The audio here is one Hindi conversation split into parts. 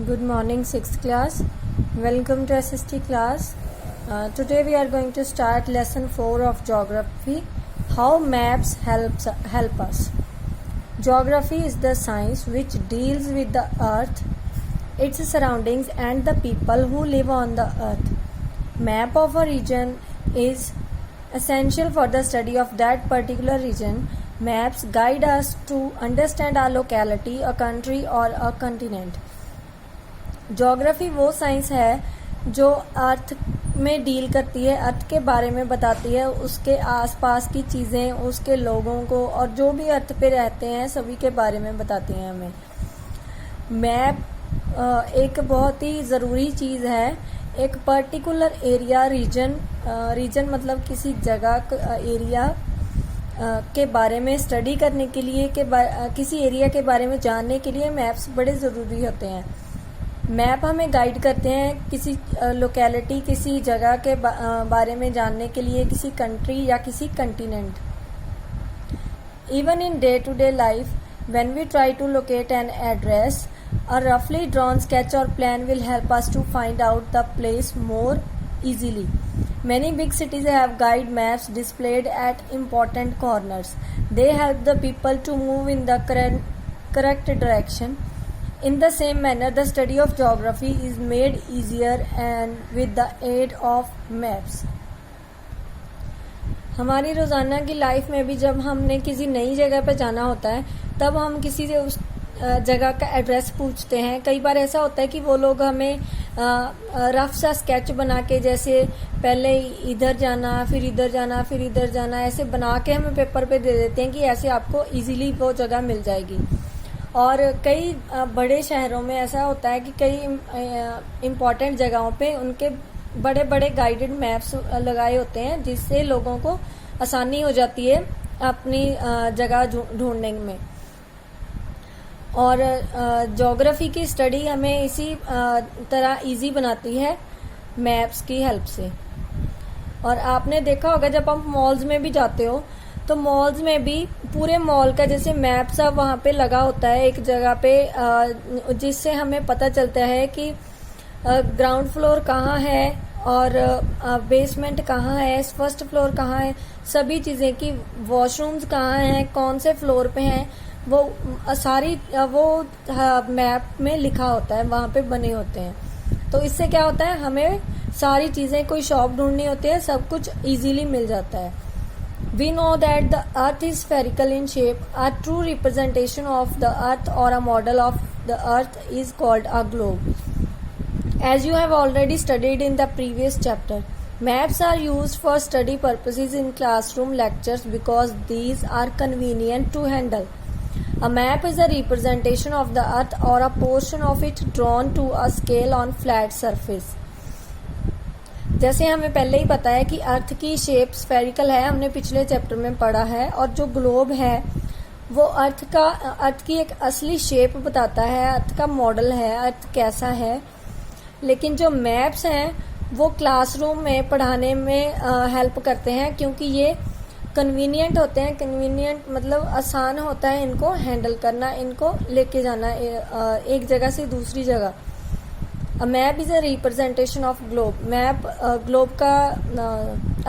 Good morning, 6th class. Welcome to SST class. Today we are going to start lesson 4 of geography. How maps help us. Geography is the science which deals with the earth, its surroundings and the people who live on the earth. Map of a region is essential for the study of that particular region. Maps guide us to understand a locality, a country or a continent. Geography वो साइंस है जो अर्थ में डील करती है, अर्थ के बारे में बताती है, उसके आसपास की चीज़ें, उसके लोगों को और जो भी अर्थ पे रहते हैं सभी के बारे में बताती हैं हमें। मैप एक बहुत ही ज़रूरी चीज़ है। एक पर्टिकुलर एरिया रीजन मतलब किसी जगह एरिया के बारे में स्टडी करने के लिए किसी एरिया के बारे में जानने के लिए मैप्स बड़े ज़रूरी होते हैं। मैप हमें गाइड करते हैं किसी लोकेलिटी, किसी जगह के बारे में जानने के लिए, किसी कंट्री या किसी continent. Even in day to day life when we try to locate an address, a रफली ड्रॉन स्केच और plan will help us to find out the place more easily. Many big cities have guide maps displayed at important corners. They help the people to move in the correct direction. In the same manner, the study of geography is made easier and with the aid of maps. हमारी रोज़ाना की लाइफ में भी जब हमने किसी नई जगह पर जाना होता है तब हम किसी से उस जगह का एड्रेस पूछते हैं। कई बार ऐसा होता है कि वो लोग हमें रफ सा स्केच बना के, जैसे पहले इधर जाना फिर इधर जाना फिर इधर जाना, ऐसे बना के हमें पेपर पे दे देते हैं कि ऐसे आपको इजीली वो जगह मिल जाएगी। और कई बड़े शहरों में ऐसा होता है कि कई इम्पॉर्टेंट जगहों पे उनके बड़े बड़े गाइडेड मैप्स लगाए होते हैं जिससे लोगों को आसानी हो जाती है अपनी जगह ढूंढने में। और ज्योग्राफी की स्टडी हमें इसी तरह इजी बनाती है मैप्स की हेल्प से। और आपने देखा होगा जब आप मॉल्स में भी जाते हो तो मॉल्स में भी पूरे मॉल का जैसे मैप सा वहाँ पे लगा होता है एक जगह पे, जिससे हमें पता चलता है कि ग्राउंड फ्लोर कहाँ है और बेसमेंट कहाँ है, फर्स्ट फ्लोर कहाँ है, सभी चीज़ें की वॉशरूम्स कहाँ हैं, कौन से फ्लोर पे हैं, वो सारी वो मैप में लिखा होता है, वहाँ पे बने होते हैं। तो इससे क्या होता है, हमें सारी चीज़ें, कोई शॉप ढूंढनी होती है, सब कुछ इजीली मिल जाता है। We know that the earth is spherical in shape. A true representation of the earth or a model of the earth is called a globe. As you have already studied in the previous chapter, maps are used for study purposes in classroom lectures because these are convenient to handle. A map is a representation of the earth or a portion of it drawn to a scale on flat surface. जैसे हमें पहले ही पता है कि अर्थ की शेप स्फेरिकल है, हमने पिछले चैप्टर में पढ़ा है, और जो ग्लोब है वो अर्थ की एक असली शेप बताता है, अर्थ का मॉडल है, अर्थ कैसा है। लेकिन जो मैप्स हैं वो क्लासरूम में पढ़ाने में हेल्प करते हैं क्योंकि ये कन्वीनियंट होते हैं। कन्वीनियंट मतलब आसान होता है इनको हैंडल करना, इनको लेके जाना एक जगह से दूसरी जगह। A map is a representation of globe. Map globe का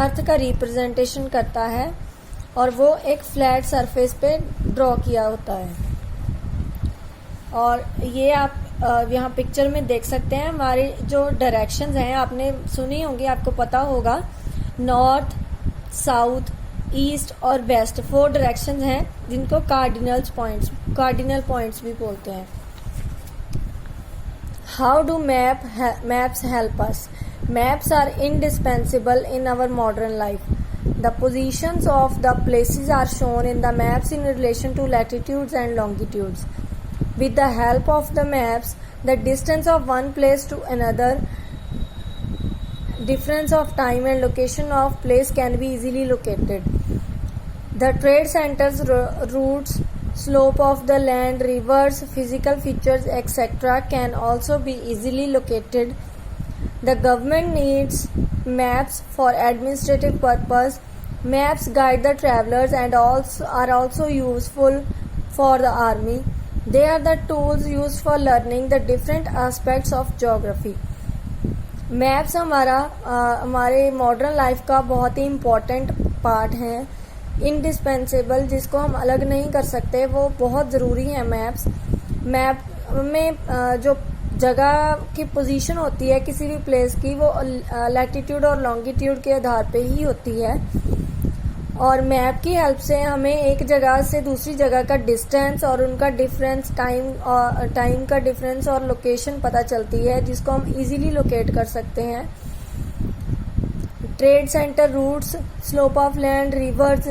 अर्थ का रिप्रेजेंटेशन करता है और वो एक फ्लैट सरफेस पे ड्रॉ किया होता है। और ये आप यहाँ पिक्चर में देख सकते हैं। हमारे जो डायरेक्शंस हैं आपने सुनी होंगी, आपको पता होगा, नॉर्थ, साउथ, ईस्ट और वेस्ट 4 डायरेक्शंस हैं जिनको कार्डिनल पॉइंट्स भी बोलते हैं। How do maps help us? Maps are indispensable in our modern life. The positions of the places are shown in the maps in relation to latitudes and longitudes. With the help of the maps, the distance of one place to another, difference of time and location of place can be easily located. The trade centers, routes, slope of the land, rivers, physical features, etc. can also be easily located. The government needs maps for administrative purpose. Maps guide the travelers and are also useful for the army. They are the tools used for learning the different aspects of geography. Maps हमारे मॉडर्न लाइफ का बहुत ही इम्पॉर्टेंट पार्ट है, इंडिस्पेंसेबल, जिसको हम अलग नहीं कर सकते, वो बहुत ज़रूरी है मैप्स। मैप में जो जगह की पोजीशन होती है किसी भी प्लेस की, वो लैटिट्यूड और लॉन्गिट्यूड के आधार पे ही होती है, और मैप की हेल्प से हमें एक जगह से दूसरी जगह का डिस्टेंस और उनका डिफरेंस, टाइम का डिफरेंस और लोकेशन पता चलती है, जिसको हम इजीली लोकेट कर सकते हैं। Trade centre routes, slope of land, rivers,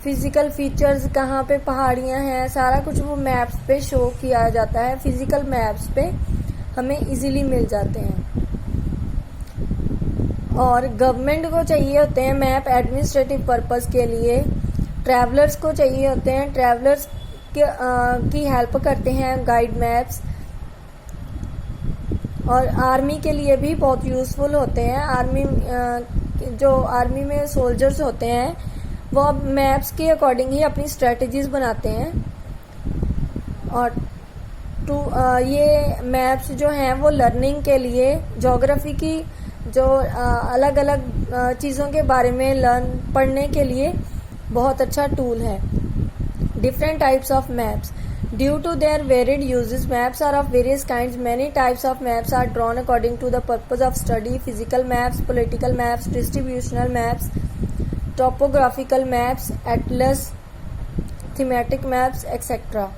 physical features, कहाँ पे पहाड़ियाँ हैं, सारा कुछ वो मैप्स पे शो किया जाता है, फिजिकल मैप्स पे हमें इजीली मिल जाते हैं। और गवर्नमेंट को चाहिए होते हैं मैप एडमिनिस्ट्रेटिव पर्पस के लिए, ट्रैवलर्स को चाहिए होते हैं, ट्रैवलर्स की हेल्प करते हैं गाइड मैप्स, और आर्मी के लिए भी बहुत यूज़फुल होते हैं। जो आर्मी में सोल्जर्स होते हैं वो अब मैप्स के अकॉर्डिंग ही अपनी स्ट्रेटजीज बनाते हैं, और ये मैप्स जो हैं वो लर्निंग के लिए, ज्योग्राफी की जो अलग अलग चीज़ों के बारे में पढ़ने के लिए बहुत अच्छा टूल है। Different types of maps, due to their varied uses, maps are of various kinds, many types of maps are drawn according to the purpose of study, physical maps, political maps, distributional maps, topographical maps, atlas, thematic maps, etcetera.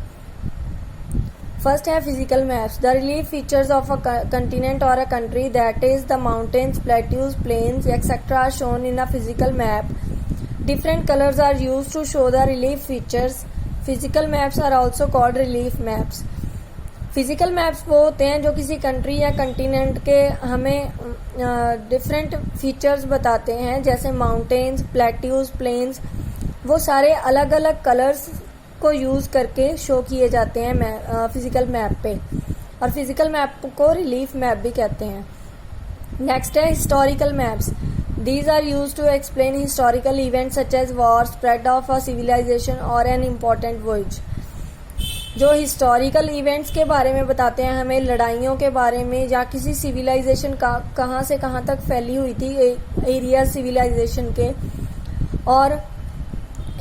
First है physical maps, the relief features of a continent और a country, that is the mountains, plateaus, plains, etcetera are shown in a physical map. Different colours are used to show the relief features. Physical maps are also called relief maps. Physical maps वो होते हैं जो किसी कंट्री या कंटिनेंट के हमें डिफरेंट फीचर्स बताते हैं, जैसे माउंटेन्स, प्लेट्यूज, प्लेन्स, वो सारे अलग अलग कलर्स को यूज करके शो किए जाते हैं फिजिकल मैप पे, और फिजिकल मैप को रिलीफ मैप भी कहते हैं। नेक्स्ट है historical maps, these are use to explain historical events such as war, spread of a civilisation और एन इम्पोर्टेंट वॉयज। जो हिस्टोरिकल इवेंट्स के बारे में बताते हैं हमें, लड़ाइयों के बारे में, या किसी सिविलाइजेशन का कहाँ से कहाँ तक फैली हुई थी एरिया सिविलाइजेशन के, और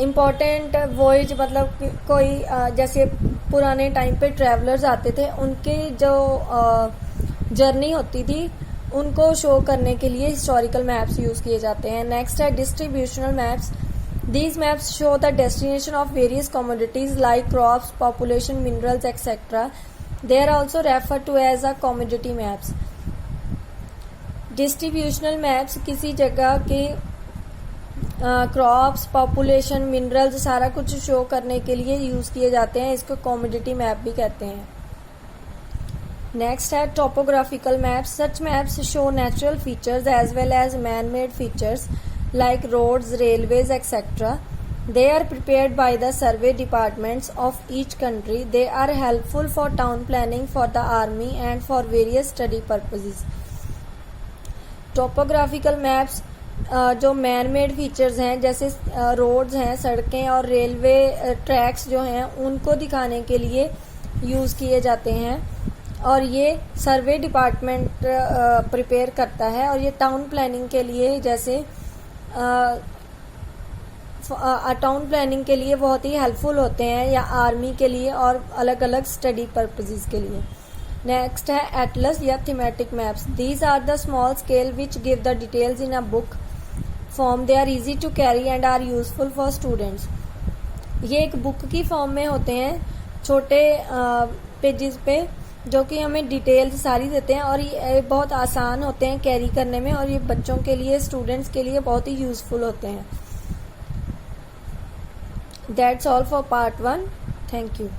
इम्पॉर्टेंट वॉयज मतलब कोई जैसे पुराने टाइम पे ट्रैवलर्स आते थे, उनके जो जर्नी होती थी उनको शो करने के लिए हिस्टोरिकल मैप्स यूज किए जाते हैं। नेक्स्ट है distributional maps, these maps show the destination of various commodities like crops, population, minerals, etcetera. They are also refer to as a commodity maps. Distributional maps किसी जगह के क्रॉप्स, पॉपुलेशन, मिनरल्स, सारा कुछ शो करने के लिए यूज किए जाते हैं, इसको कमोडिटी मैप भी कहते हैं। नेक्स्ट है topographical maps, such maps show natural features as well as man made features like roads, railways, etcetera. They are prepared by the survey departments of each country. They are helpful for town planning, for the army and for various study purposes. Topographical maps जो मैन मेड फीचर्स हैं, जैसे रोड्स हैं, सड़कें और रेलवे ट्रैक्स जो हैं, उनको दिखाने के लिए यूज़ किए जाते हैं, और ये सर्वे डिपार्टमेंट प्रिपेयर करता है, और ये टाउन प्लानिंग के लिए, जैसे टाउन प्लानिंग के लिए बहुत ही हेल्पफुल होते हैं, या आर्मी के लिए और अलग अलग स्टडी पर्पसेस के लिए। नेक्स्ट है एटलस या thematic maps, these are the small scale which give the details in a book form, they are easy to carry and are useful for students. ये एक बुक की फॉर्म में होते हैं, छोटे पेजेस पे, जो कि हमें डिटेल्स सारी देते हैं, और ये बहुत आसान होते हैं कैरी करने में, और ये बच्चों के लिए, स्टूडेंट्स के लिए बहुत ही यूजफुल होते हैं। That's all for part 1. Thank you.